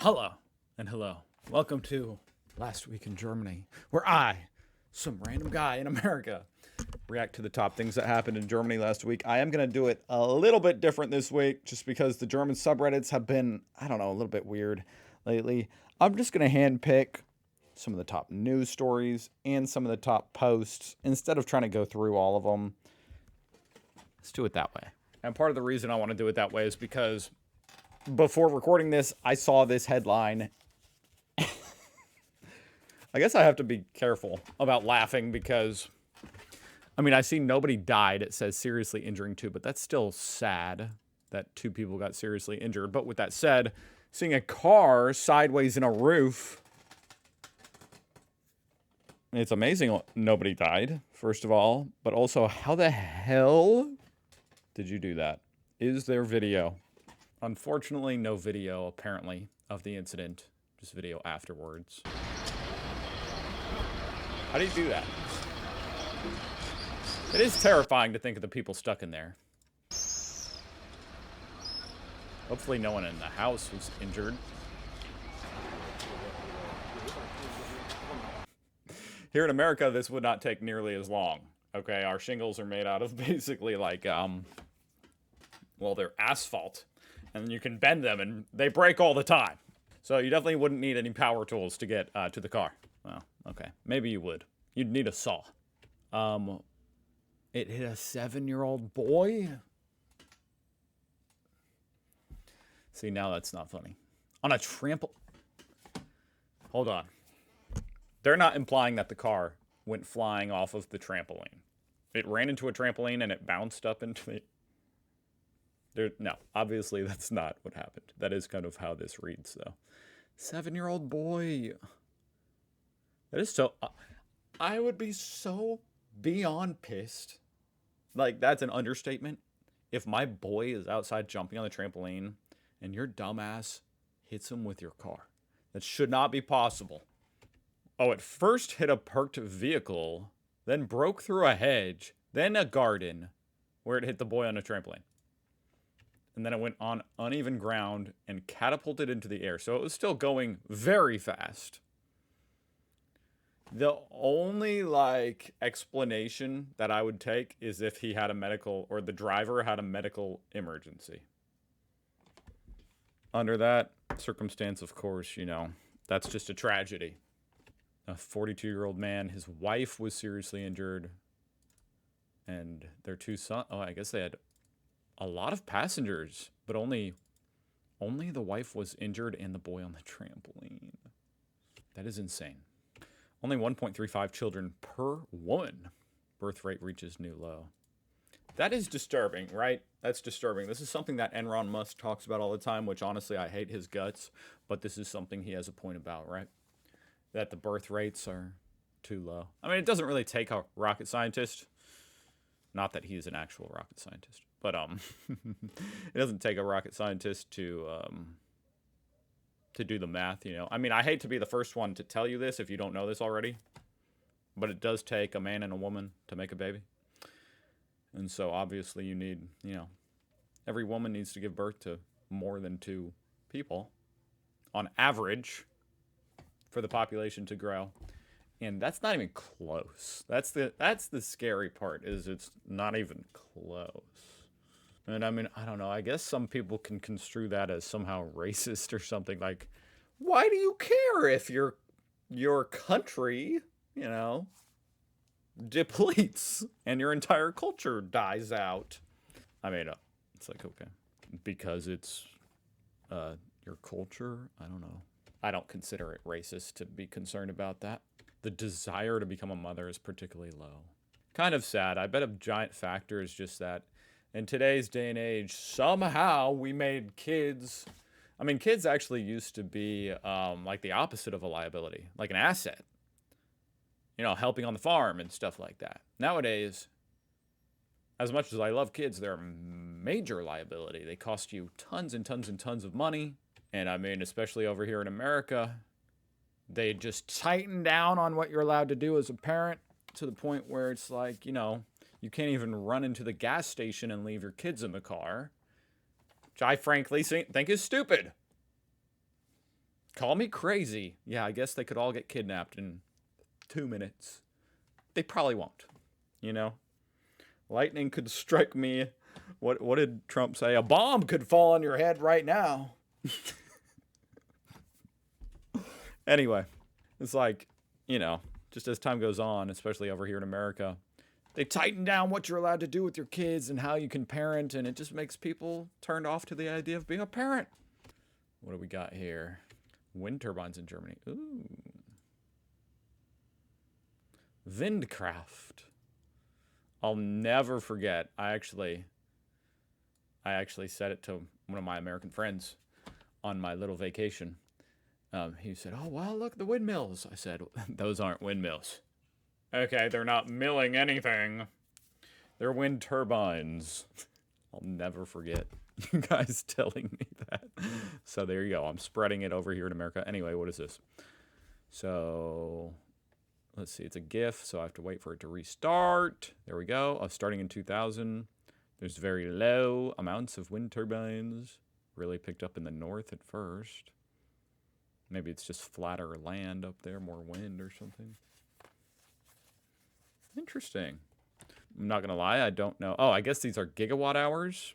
Hello and hello. Welcome to Last Week in Germany, where I, some random guy in America, react to the top things that happened in Germany last week. I am going to do it a little bit different this week just because the German subreddits have been, a little bit weird lately. I'm just going to handpick some of the top news stories and some of the top posts instead of trying to go through all of them. Let's do it that way. And part of the reason I want to do it that way is because before recording this, I saw this headline. I guess I have to be careful about laughing because, I see nobody died. It says seriously injuring two, but that's still sad that two people got seriously injured. But with that said, seeing a car sideways in a roof, it's amazing nobody died, first of all. But also, how the hell did you do that? Is there video? Unfortunately, no video, apparently, of the incident. Just video afterwards. How do you do that? It is terrifying to think of the people stuck in there. Hopefully no one in the house was injured. Here in America, this would not take nearly as long. Okay, our shingles are made out of basically like, they're asphalt. And you can bend them, and they break all the time. So you definitely wouldn't need any power tools to get to the car. Well, okay. Maybe you would. You'd need a saw. It hit a 7-year-old boy? See, now that's not funny. On a trampoline. Hold on. They're not implying that the car went flying off of the trampoline. It ran into a trampoline, and it bounced up into the... No, obviously that's not what happened. That is kind of how this reads, though. 7-year-old boy. That is so... I would be so beyond pissed. Like, that's an understatement. If my boy is outside jumping on the trampoline and your dumbass hits him with your car. That should not be possible. Oh, it first hit a parked vehicle, then broke through a hedge, then a garden, where it hit the boy on a trampoline. And then it went on uneven ground and catapulted into the air. So it was still going very fast. The only, explanation that I would take is if he had a medical, or the driver had a medical emergency. Under that circumstance, of course, that's just a tragedy. A 42-year-old man, his wife was seriously injured. And their two sons, I guess they had a lot of passengers, but only the wife was injured and the boy on the trampoline. That is insane. Only 1.35 children per woman. Birth rate reaches new low. That is disturbing, right? That's disturbing. This is something that Elon Musk talks about all the time, which honestly I hate his guts, but this is something he has a point about, right? That the birth rates are too low. It doesn't really take a rocket scientist. Not that he's an actual rocket scientist. But it doesn't take a rocket scientist to do the math, I hate to be the first one to tell you this if you don't know this already, but it does take a man and a woman to make a baby. And so obviously you need, every woman needs to give birth to more than 2 people on average for the population to grow. And that's not even close. That's the scary part, is it's not even close. And I don't know. I guess some people can construe that as somehow racist or something. Like, why do you care if your country, depletes and your entire culture dies out? It's like, okay, because it's your culture. I don't know. I don't consider it racist to be concerned about that. The desire to become a mother is particularly low. Kind of sad. I bet a giant factor is just that in today's day and age, somehow we made kids... kids actually used to be the opposite of a liability, like an asset. Helping on the farm and stuff like that. Nowadays, as much as I love kids, they're a major liability. They cost you tons and tons and tons of money. And especially over here in America, they just tighten down on what you're allowed to do as a parent to the point where it's like, you can't even run into the gas station and leave your kids in the car, which I frankly think is stupid. Call me crazy. Yeah, I guess they could all get kidnapped in 2 minutes. They probably won't, you know? Lightning could strike me. What did Trump say? A bomb could fall on your head right now. Anyway, it's like, you know, just as time goes on, especially over here in America, they tighten down what you're allowed to do with your kids and how you can parent, and it just makes people turned off to the idea of being a parent. What do we got here? Wind turbines in Germany. Ooh. Windkraft. I'll never forget. I actually said it to one of my American friends on my little vacation. He said, "Oh, wow, look, the windmills." I said, "Those aren't windmills." Okay, they're not milling anything. They're wind turbines. I'll never forget you guys telling me that. So there you go. I'm spreading it over here in America. Anyway, what is this? So let's see. It's a GIF, so I have to wait for it to restart. There we go. Starting in 2000. There's very low amounts of wind turbines. Really picked up in the north at first. Maybe it's just flatter land up there, more wind or something. Interesting. I'm not going to lie, I don't know. Oh, I guess these are gigawatt hours,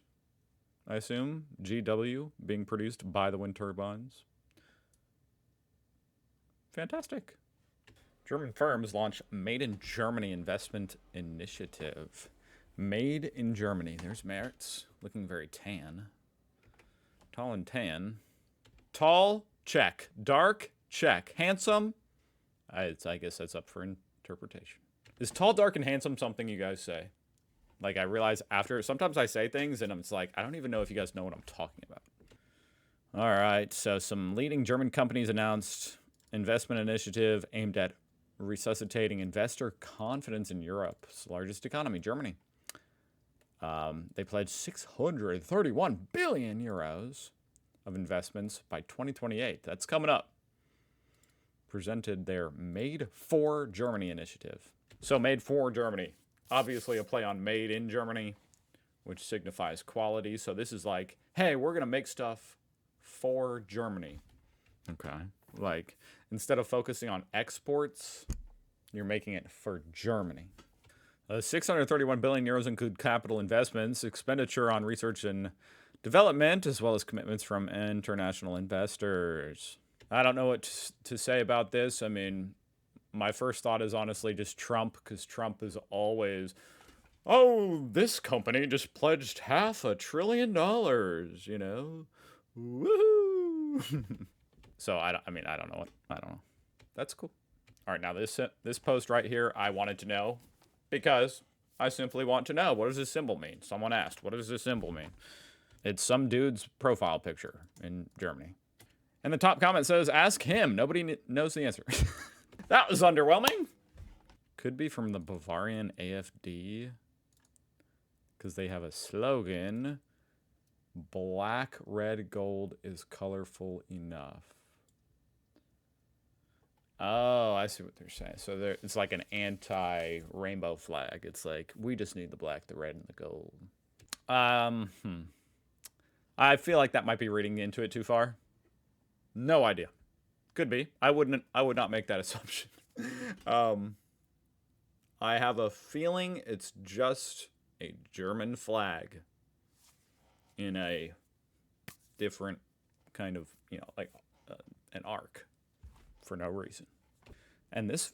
I assume. GW being produced by the wind turbines. Fantastic. German firms launch Made in Germany investment initiative. Made in Germany. There's Mertz, looking very tan. Tall and tan. Tall, check. Dark, check. Handsome, I guess that's up for interpretation. Is tall, dark, and handsome something you guys say? Like, I realize after, sometimes I say things and it's like, I don't even know if you guys know what I'm talking about. All right, so some leading German companies announced investment initiative aimed at resuscitating investor confidence in Europe's largest economy, Germany. They pledged 631 billion euros of investments by 2028. That's coming up. Presented their Made for Germany initiative. So Made for Germany. Obviously a play on Made in Germany, which signifies quality. So this is like, hey, we're going to make stuff for Germany. Okay. Like, instead of focusing on exports, you're making it for Germany. 631 billion euros include capital investments, expenditure on research and development, as well as commitments from international investors. I don't know what to say about this. I mean, my first thought is honestly just Trump, because Trump is always, oh, this company just pledged $500 billion, you know? Woohoo! So I don't know. That's cool. All right, now this post right here, I wanted to know because I simply want to know, what does this symbol mean? Someone asked, what does this symbol mean? It's some dude's profile picture in Germany. And the top comment says, ask him. Nobody knows the answer. That was underwhelming. Could be from the Bavarian AfD, because they have a slogan, black, red, gold is colorful enough. Oh, I see what they're saying. So it's like an anti-rainbow flag. It's like, we just need the black, the red, and the gold. I feel like that might be reading into it too far. No idea. Could be. I would not make that assumption. I have a feeling it's just a German flag in a different kind of, like an arc for no reason. And this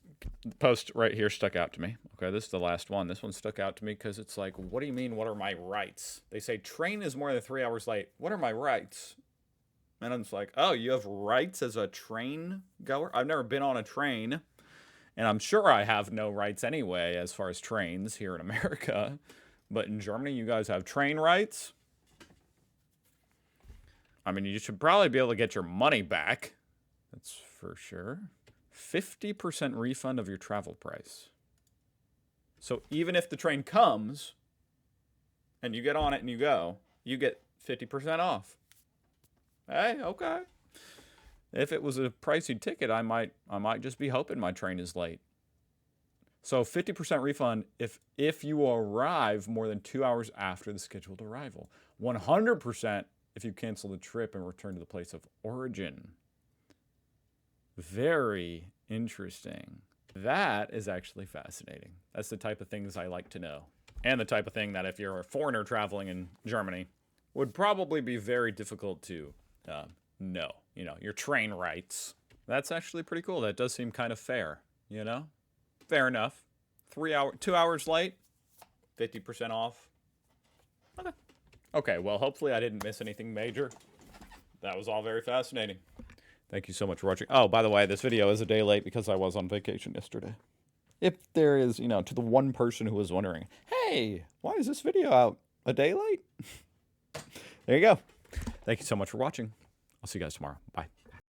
post right here stuck out to me. Okay, this is the last one. This one stuck out to me because it's like, what do you mean, what are my rights? They say train is more than 3 hours late. What are my rights? And I'm just like, oh, you have rights as a train goer? I've never been on a train, and I'm sure I have no rights anyway as far as trains here in America. But in Germany, you guys have train rights? I mean, you should probably be able to get your money back. That's for sure. 50% refund of your travel price. So even if the train comes and you get on it and you go, you get 50% off. Hey, okay. If it was a pricey ticket, I might just be hoping my train is late. So 50% refund if you arrive more than 2 hours after the scheduled arrival. 100% if you cancel the trip and return to the place of origin. Very interesting. That is actually fascinating. That's the type of things I like to know. And the type of thing that if you're a foreigner traveling in Germany would probably be very difficult to know. You know, your train rights. That's actually pretty cool. That does seem kind of fair, you know? Fair enough. 2 hours late, 50% off. Okay, well, hopefully I didn't miss anything major. That was all very fascinating. Thank you so much for watching. Oh, by the way, this video is a day late because I was on vacation yesterday. If there is, you know, to the one person who was wondering, hey, why is this video out a day late? There you go. Thank you so much for watching. I'll see you guys tomorrow. Bye.